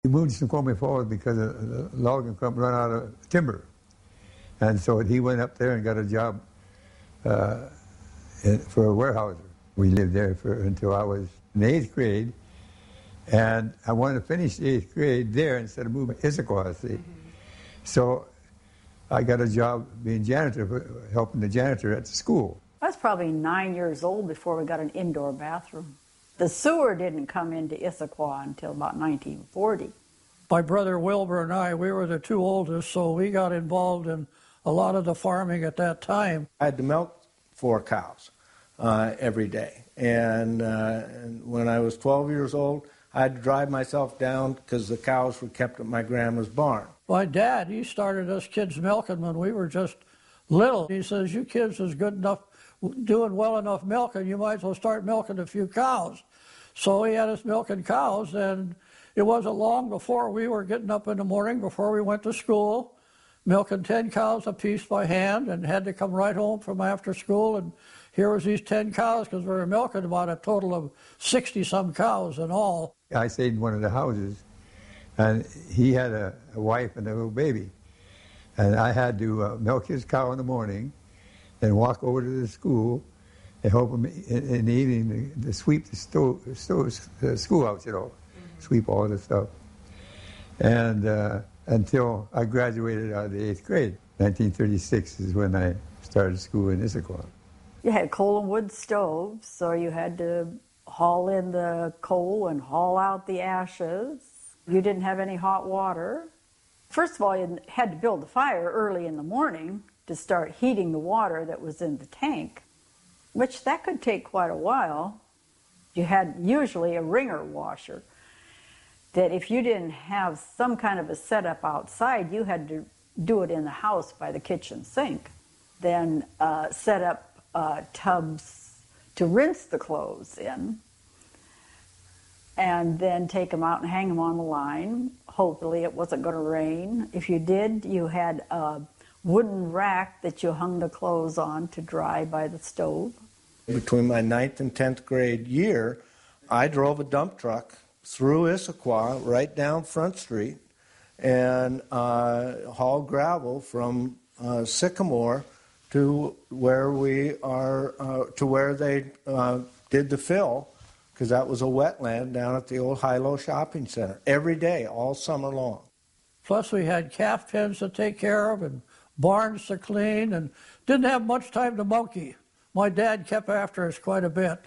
He moved to Snoqualmie Falls because the logging company run out of timber. And so he went up there and got a job for a warehouser. We lived there until I was in the 8th grade. And I wanted to finish the 8th grade there instead of moving to Issaquah, see. Mm-hmm. So I got a job being janitor, helping the janitor at the school. I was probably 9 years old before we got an indoor bathroom. The sewer didn't come into Issaquah until about 1940. My brother Wilbur and I, we were the two oldest, so we got involved in a lot of the farming at that time. I had to milk 4 cows every day. And when I was 12 years old, I had to drive myself down because the cows were kept at my grandma's barn. My dad, he started us kids milking when we were just little. He says, you kids is good enough, doing well enough milking, you might as well start milking a few cows. So he had us milking cows, and it wasn't long before we were getting up in the morning before we went to school, milking 10 cows apiece by hand, and had to come right home from after school, and here was these 10 cows because we were milking about a total of 60-some cows in all. I stayed in one of the houses, and he had a wife and a little baby. And I had to milk his cow in the morning, then walk over to the school and help him in the evening to sweep the schoolhouse, sweep all the stuff. And until I graduated out of the 8th grade. 1936 is when I started school in Issaquah. You had coal and wood stoves, so you had to haul in the coal and haul out the ashes. You didn't have any hot water. First of all, you had to build the fire early in the morning to start heating the water that was in the tank, which that could take quite a while. You had usually a ringer washer that if you didn't have some kind of a setup outside, you had to do it in the house by the kitchen sink. Then set up tubs to rinse the clothes in, and then take them out and hang them on the line. Hopefully it wasn't going to rain. If you did, you had a wooden rack that you hung the clothes on to dry by the stove. Between my 9th and 10th grade year, I drove a dump truck through Issaquah right down Front Street and hauled gravel from Sycamore to where they did the fill, because that was a wetland down at the old High-Low Shopping Center, every day, all summer long. Plus we had calf pens to take care of and barns to clean, and didn't have much time to monkey. My dad kept after us quite a bit.